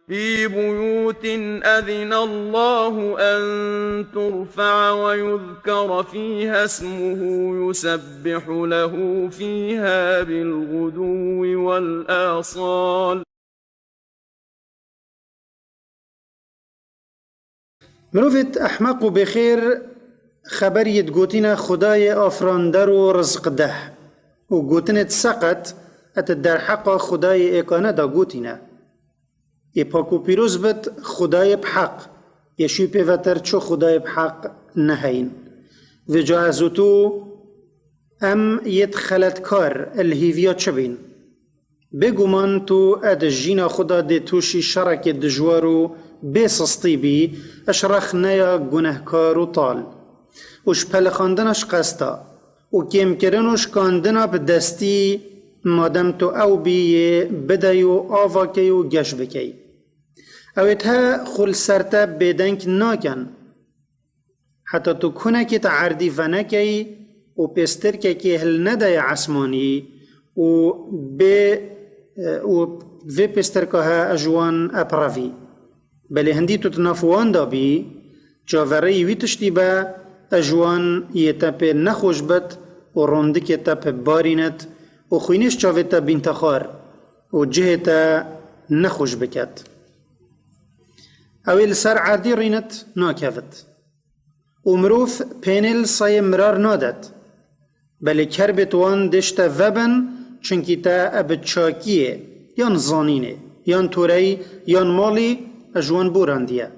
في بيوت أذن الله أن ترفع ويذكر فيها اسمه يسبح له فيها بالغدو والآصال. مروفت احمق و بخير خبريت گوتینا خدای آفراندر و رزق ده و گوتنت سقط ات در حق خدای اکانه دا گوتینا ی پاکو پیروز بد خدای بحق یشوی پیوتر چو خدای بحق نهین و جا ازوتو ام یدخلت کار الهیویا چبین بگومان تو اد جینا خدا ده توشی شرک دجوارو بسستی بی اشرخ نیا گنهکار و طال وش پل خاندنش قستا و کم کرنوش کاندنا به دستی مادم تو او بی بدهیو آواکیو گش بکی اوید ها خل سرتا بدنک ناکن حتی تو کنکی تا عردی ونکی و پستر که هل ندای عصمانی و و پستر که ها اجوان اپراوی بلی هندی تو تنافوان دا بی جاوری وی تشتی با اجوان یه تپ نخوش بد و روندک یه تپ بارینت و خوینش چاوه تا بینتخار و جه تا نخوش بکد اویل سر عردی رینت ناکفت و مروف پینل سای مرار نادد بلی کربت وان دشتا وبن چنکی تا ابد چاکیه یان زانینه یان توری یان مالی اجوان بوراندیه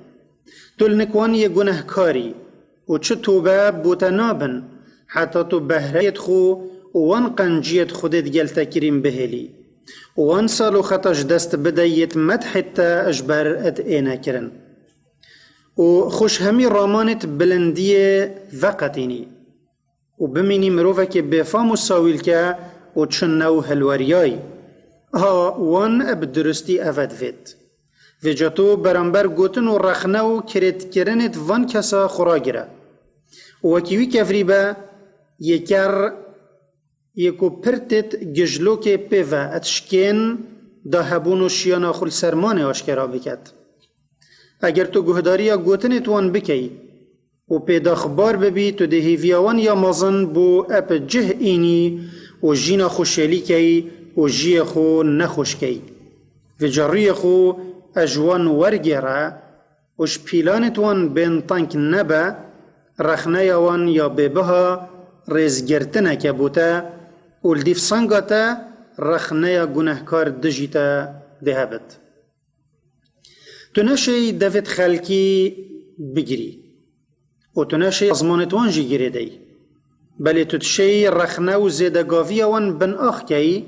دل نکوان یه گناهکاری و چه توبه بوتا نابن حتی تو بهریت خو وان قنجیت خودت گلتا کریم بهلی وان سالو خطاش دست بدایت مدحت اجبر اد اینا کرن و خوش همی رامانت بلندیه وقتینی و بمینی مروفه که بفام و ساویل که و چنو هلوریای ها وان اب درستی افد فید و جاتو برانبر گوتن و رخنه و کرد کرنت وان کسا خورا گره و وکیوی کفری با یکر یکو پرتت گجلو که پیوه اتشکین دا هبون و شیانا خل سرمان آشکرا بکد اگر تو گهداری گوتنت وان بکی و پیدا خبار ببی تو ده هیویاوان یا مازن بو اپ جه اینی و جینا خوشیلی کی و جی خو نخوش کی و جری خو اجوان ورگره وش پیلانت وان بین تانک نبا رخنه وان یا ببها ریزگرتنه که بوتا ولدیف سنگاتا رخنه گناهکار دجیتا دهبت تو نشی دوید خلکی بگیری و تو نشی ازمانت وان جی گیری دی بلی تو تشی رخنه و زیدگاوی وان بن آخ کی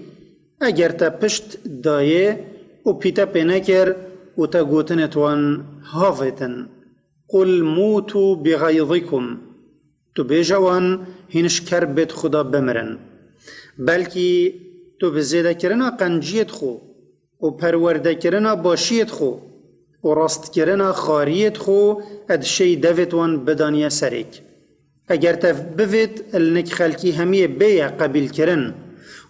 اگر تا پشت دایه و پیتا پینه کر و تا گوتنت وان هافتن قل موتو بغیظکم تو بیجوان هینش کربت خدا بمرن بلکی تو بزیده کرنا قنجیت خو و پرورده کرنا باشیت خو و راست کرنا خاریت خو ادشی دوید وان بدانیا سریک اگر تف بوید النک خلکی همی بیا قبیل کرن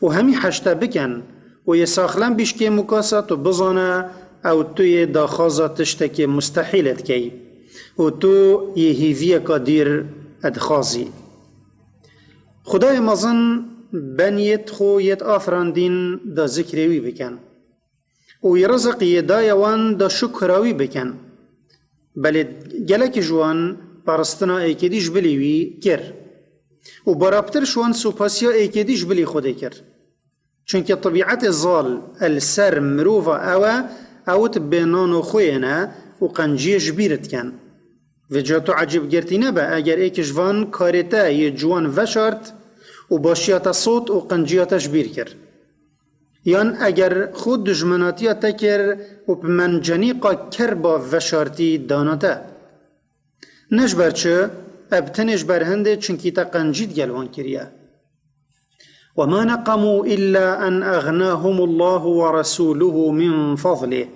و همی حشتا بکن و یه ساخلن بیشکی مکاسات و بزانه او توی داخازا تشتکی مستحیلت کی و تو یه هیویه که دیر ادخازی خدای مازن بنیت خو یت آفراندین دا ذکروی بکن و یه رزق یه دایوان دا شکراوی بکن بلی گلک جوان پرستنا ایکدیش بلیوی کر و برابتر شوان سوپاسیا ایکدیش بلی خوده کر چونکه طبیعت زال السر مروفا اوت بینان خوینا و قنجی جبیرت کن و جاتو عجب گرتی نبا اگر ایک جوان کارتا یه جوان وشارت و باشیات صوت و قنجیات جبیر کر یان اگر خود دجمناتیات کر و بمنجنیقا کر با وشارتی داناتا نجبر چه ابتنش برهنده چنکی تا قنجید گلوان کریه وما نقموا إلا أن أغناهم الله ورسوله من فضله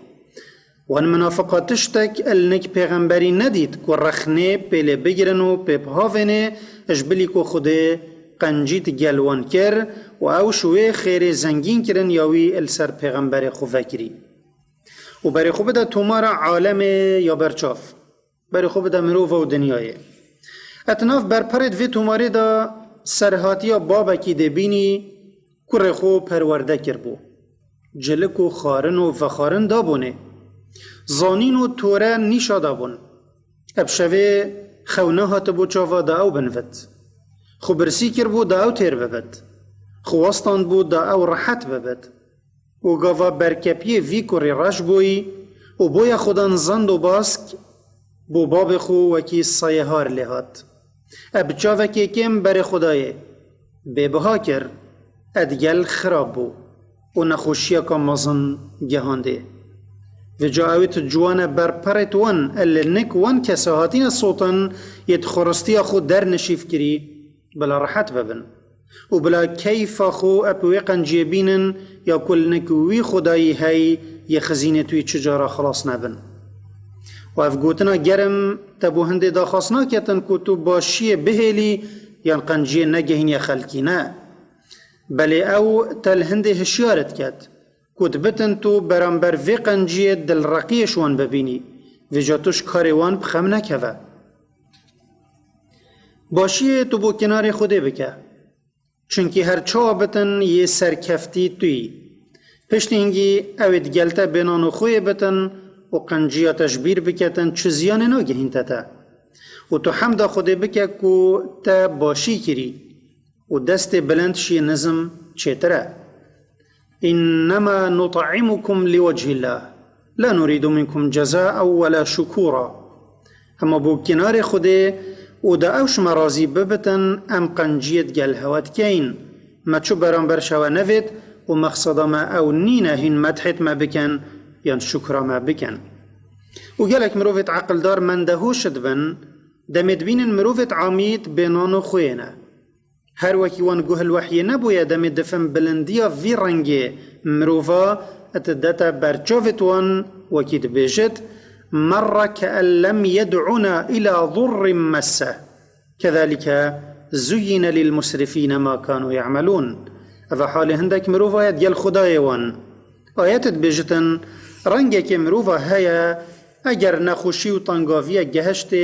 وان منافقاتشتك النك پیغمبری ندید که رخنه پیل بگرنو پیبهاونه اجبلی که خوده قنجید گلوان کر و او شوه خیر زنگین کرن یاوی السر پیغمبر خوفه کری و بری خوب ده تومارا عالم یا برچاف بری خوب ده مروف و دنیای اتناف بر پرد وی توماری ده سرهاتی بابا کی ده بینی کر خو پرورده کر بو جلک و خارن و فخارن دابونه زانین و توره نیشا دابون اب شوه خونه هات بو چاوا دا او بنفت خو برسی کر بو دا او تیر ببد خو وستان بو دا او راحت ببد و گاوا برکپی وی کری راش بوی و بویا خودان زند و باسک بو باب خو وکی سایه هار لحات اب چاوه که کم بر خدایه ببها کر ادگل خراب بو و نخوشیه که مزن گهانده و جاویت جوان بر پرت وان اللنک وان کساهاتین صوتن ید خورستی خود در نشیف کری بلا راحت ببن و بلا کیف خو اپوی قنجیبینن یا کل نکوی خدایی هی یه خزینه توی چجارا خلاص نبن و اف گوتنا گرم تبو هنده دا خاصنا کتن که تو باشی بهلی یا قنجی نگهین یا خلکی نه بله او تل هنده هشیارت کت کت بتن تو برانبر وی قنجی دل رقیشوان ببینی و جاتوش کاریوان بخم نکوه باشی تو بو کنار خوده بکه چونکی هر چا بتن یه سرکفتی توی پشت اینگی اوید گلتا بینانو خوی بتن و قنجیا تشبیر بکتن چه زیان ناگهین تا و تو حمد خوده بکه که تا باشی کری و دست بلند شی نظم چیتره انما نطعمكم لوجه الله لا نريد منكم جزاء ولا شكورا اما بو کنار خوده و دا اوش مرازی ببتن ام قنجیت گل هوات کین ما چو برانبر شوه نوید و مقصد ما او نینه هین مدحت ما بکن یا شکر ما بکن و گلک مروفت عقل دار منده شد بن دمید بین مروفت عامید بینانو خوینه هر وکی وان گوه الوحی نبویا دمید دفن بلندیا وی رنگی مروفا اتدتا برچوفت وان وکی دبیجت مر كأن لم يدعنا إلى ضر مسه كذلك زين للمسرفين ما كانوا يعملون هذا حال هندك مروفا يديال خدايوان آيات بجتن رنگك مروفا هيا اگر نخوشي و تنگاوية گهشت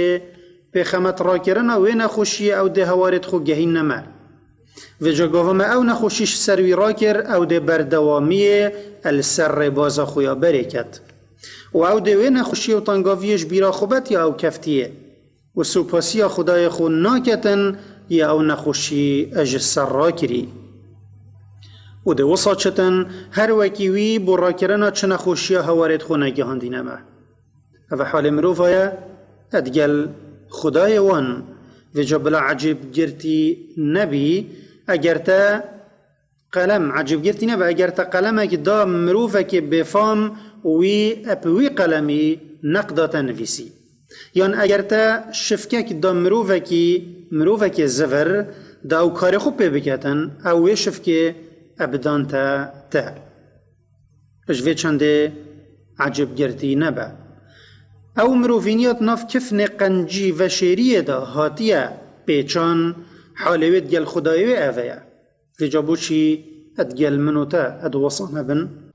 بخمت راكرنا و نخوشي او ده هوارد خو گهين نما و جاگاوما او نخوشيش سروي راكر او ده بردوامي السر باز خويا بركت و او دوی نخوشی و تنگاویش بیرا خوبت یا او کفتیه و سوپاسی خدای خود ناکتن یا او نخوشی اج سر را کری و دو وصاچتن هر وکیوی برا کرنا چه نخوشی هوارد خود نگهان دینمه او حال مروفایا ادگل خدای وان و جبلا عجب گرتی نبی اگر تا قلم عجب گرتی نبی اگر تا قلمه که دا مروفه که بفام وی اپوی قلمی نقدات نویسی یان اگر تا شفکه دا مروفه که زفر دا او کار خوب بکتن او شفکه ابدان تا اجوه چنده عجب گرتی نبا او مروفینیات ناف کفن قنجی و شیریه دا هاتیه پیچان حالوید گل خدایوی اویا و جابوشی ادگل منو تا ادوصانه بن